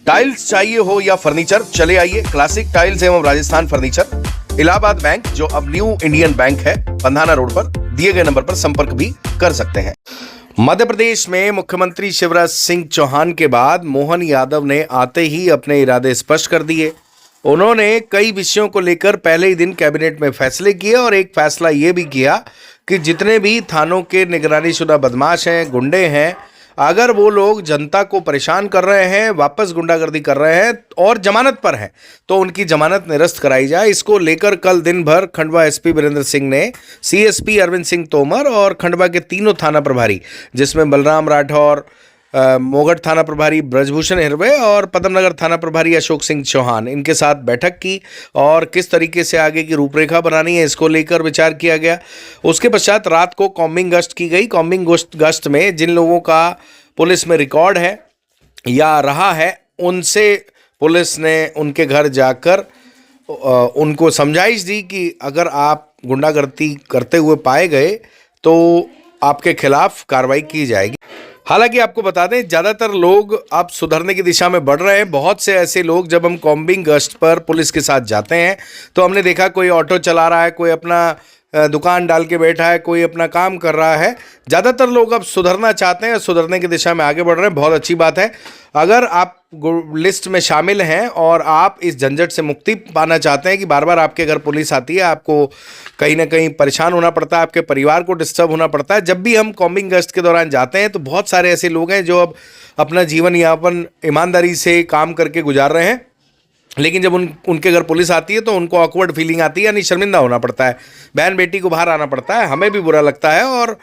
Tiles चाहिए हो या फर्नीचर, चले आइए क्लासिक टाइल्स एवं राजस्थान फर्नीचर, इलाहाबाद बैंक जो अब न्यू इंडियन बैंक है, पंधाना रोड पर दिए गए नंबर पर संपर्क भी कर सकते हैं। मध्य प्रदेश में मुख्यमंत्री शिवराज सिंह चौहान के बाद मोहन यादव ने आते ही अपने इरादे स्पष्ट कर दिए। उन्होंने कई विषयों को लेकर पहले ही दिन कैबिनेट में फैसले किए और एक फैसला ये भी किया कि जितने भी थानों के निगरानीशुदा बदमाश हैं, गुंडे हैं, अगर वो लोग जनता को परेशान कर रहे हैं, वापस गुंडागर्दी कर रहे हैं और जमानत पर हैं, तो उनकी जमानत निरस्त कराई जाए। इसको लेकर कल दिन भर खंडवा एसपी वीरेंद्र सिंह ने सीएसपी अरविंद सिंह तोमर और खंडवा के तीनों थाना प्रभारी, जिसमें बलराम राठौर, मोगट थाना प्रभारी ब्रजभूषण हिरवे और पदमनगर थाना प्रभारी अशोक सिंह चौहान, इनके साथ बैठक की और किस तरीके से आगे की रूपरेखा बनानी है इसको लेकर विचार किया गया। उसके पश्चात रात को कॉम्बिंग गश्त की गई। कॉम्बिंग गश्त में जिन लोगों का पुलिस में रिकॉर्ड है या रहा है, उनसे पुलिस ने उनके घर जाकर उनको समझाइश दी कि अगर आप गुंडागर्दी करते हुए पाए गए तो आपके खिलाफ कार्रवाई की जाएगी। हालांकि आपको बता दें, ज़्यादातर लोग अब सुधरने की दिशा में बढ़ रहे हैं। बहुत से ऐसे लोग जब हम कॉम्बिंग गश्त पर पुलिस के साथ जाते हैं तो हमने देखा कोई ऑटो चला रहा है, कोई अपना दुकान डाल के बैठा है, कोई अपना काम कर रहा है। ज़्यादातर लोग अब सुधरना चाहते हैं, सुधरने की दिशा में आगे बढ़ रहे हैं। बहुत अच्छी बात है। अगर आप लिस्ट में शामिल हैं और आप इस झंझट से मुक्ति पाना चाहते हैं कि बार बार आपके घर पुलिस आती है, आपको कहीं ना कहीं परेशान होना पड़ता है, आपके परिवार को डिस्टर्ब होना पड़ता है, जब भी हम कॉम्बिंग गश्त के दौरान जाते हैं तो बहुत सारे ऐसे लोग हैं जो अब अपना जीवन यापन ईमानदारी से काम करके गुजार रहे हैं, लेकिन जब उनके घर पुलिस आती है तो उनको ऑकवर्ड फीलिंग आती है, यानी शर्मिंदा होना पड़ता है, बहन बेटी को बाहर आना पड़ता है। हमें भी बुरा लगता है और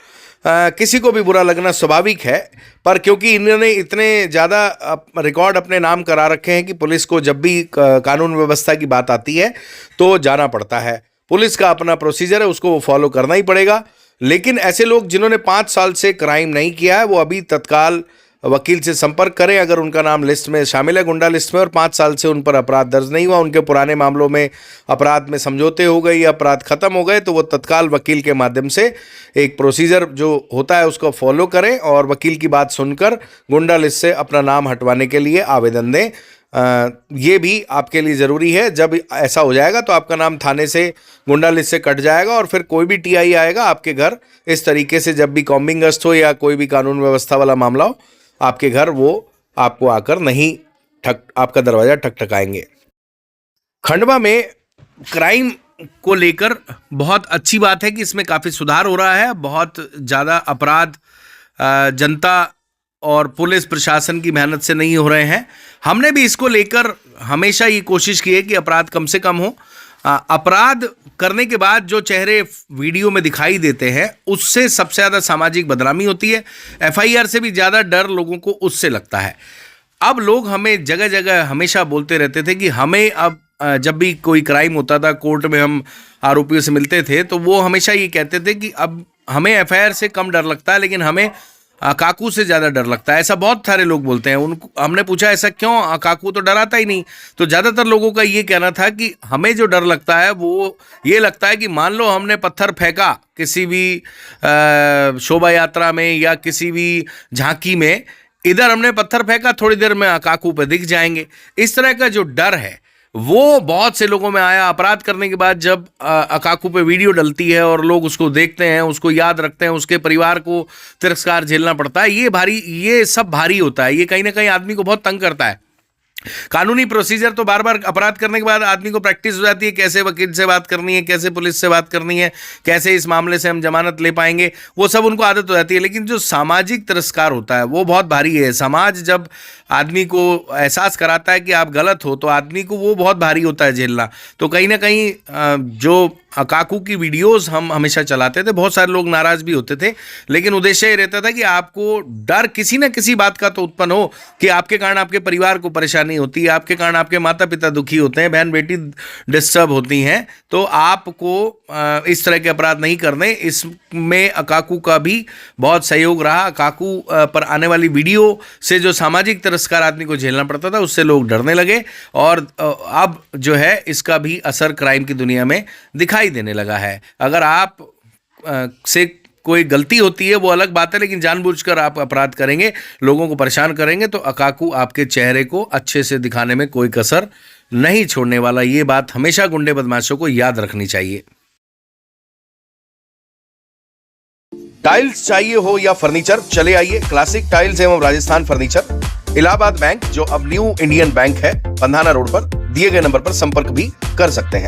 किसी को भी बुरा लगना स्वाभाविक है, पर क्योंकि इन्होंने इतने ज़्यादा रिकॉर्ड अपने नाम करा रखे हैं कि पुलिस को जब भी कानून व्यवस्था की बात आती है तो जाना पड़ता है। पुलिस का अपना प्रोसीजर है, उसको वो फॉलो करना ही पड़ेगा। लेकिन ऐसे लोग जिन्होंने 5 साल से क्राइम नहीं किया है, वो अभी तत्काल वकील से संपर्क करें अगर उनका नाम लिस्ट में शामिल है, गुंडा लिस्ट में, और 5 साल से उन पर अपराध दर्ज नहीं हुआ, उनके पुराने मामलों में अपराध में समझौते हो गए या अपराध खत्म हो गए, तो वो तत्काल वकील के माध्यम से एक प्रोसीजर जो होता है उसको फॉलो करें और वकील की बात सुनकर गुंडा लिस्ट से अपना नाम हटवाने के लिए आवेदन दें। ये भी आपके लिए ज़रूरी है। जब ऐसा हो जाएगा तो आपका नाम थाने से गुंडा लिस्ट से कट जाएगा और फिर कोई भी टीआई आएगा आपके घर, इस तरीके से जब भी कॉम्बिंग गश्त हो या कोई भी कानून व्यवस्था वाला मामला हो, आपके घर वो आपको आकर नहीं आपका दरवाजा ठकठकाएंगे। खंडवा में क्राइम को लेकर बहुत अच्छी बात है कि इसमें काफ़ी सुधार हो रहा है। बहुत ज़्यादा अपराध जनता और पुलिस प्रशासन की मेहनत से नहीं हो रहे हैं। हमने भी इसको लेकर हमेशा ये कोशिश की है कि अपराध कम से कम हो। अपराध करने के बाद जो चेहरे वीडियो में दिखाई देते हैं उससे सबसे ज़्यादा सामाजिक बदनामी होती है। एफआईआर से भी ज़्यादा डर लोगों को उससे लगता है। अब लोग हमें जगह जगह हमेशा बोलते रहते थे कि हमें अब जब भी कोई क्राइम होता था, कोर्ट में हम आरोपियों से मिलते थे, तो वो हमेशा ये कहते थे कि अब हमें एफआईआर से कम डर लगता है, लेकिन हमें काकू से ज़्यादा डर लगता है। ऐसा बहुत सारे लोग बोलते हैं। उनको हमने पूछा ऐसा क्यों, काकू तो डराता ही नहीं। तो ज़्यादातर लोगों का ये कहना था कि हमें जो डर लगता है वो ये लगता है कि मान लो हमने पत्थर फेंका किसी भी शोभा यात्रा में या किसी भी झांकी में, इधर हमने पत्थर फेंका, थोड़ी देर में काकू पे दिख जाएंगे। इस तरह का जो डर है वो बहुत से लोगों में आया। अपराध करने के बाद जब अकाकू पे वीडियो डलती है और लोग उसको देखते हैं, उसको याद रखते हैं, उसके परिवार को तिरस्कार झेलना पड़ता है, ये सब भारी होता है। ये कहीं ना कहीं आदमी को बहुत तंग करता है। कानूनी प्रोसीजर तो बार बार अपराध करने के बाद आदमी को प्रैक्टिस हो जाती है, कैसे वकील से बात करनी है, कैसे पुलिस से बात करनी है, कैसे इस मामले से हम जमानत ले पाएंगे, वो सब उनको आदत हो जाती है। लेकिन जो सामाजिक तिरस्कार होता है वो बहुत भारी है। समाज जब आदमी को एहसास कराता है कि आप गलत हो, तो आदमी को वो बहुत भारी होता है झेलना। तो कहीं ना कहीं जो काकू की वीडियोस हम हमेशा चलाते थे, बहुत सारे लोग नाराज भी होते थे, लेकिन उद्देश्य ये रहता था कि आपको डर किसी न किसी बात का तो उत्पन्न हो कि आपके कारण आपके परिवार को परेशानी होती है, आपके कारण आपके माता पिता दुखी होते हैं, बहन बेटी डिस्टर्ब होती हैं, तो आपको इस तरह के अपराध नहीं करने। इसमें काकू का भी बहुत सहयोग रहा। काकू पर आने वाली वीडियो से जो सामाजिक तिरस्कार आदमी को झेलना पड़ता था, उससे लोग डरने लगे और अब जो है इसका भी असर क्राइम की दुनिया में दिखाई देने लगा है। अगर आप से कोई गलती होती है वो अलग बात है, लेकिन जानबूझकर आप अपराध करेंगे, लोगों को परेशान करेंगे तो अकाकू आपके चेहरे को अच्छे से दिखाने में कोई कसर नहीं छोड़ने वाला। ये बात हमेशा गुंडे बदमाशों को याद रखनी चाहिए। टाइल्स चाहिए हो या फर्नीचर, चले आइए क्लासिक टाइल्स एवं राजस्थान फर्नीचर, इलाहाबाद बैंक जो अब न्यू इंडियन बैंक है, पंधाना रोड पर दिए गए नंबर पर संपर्क भी कर सकते हैं।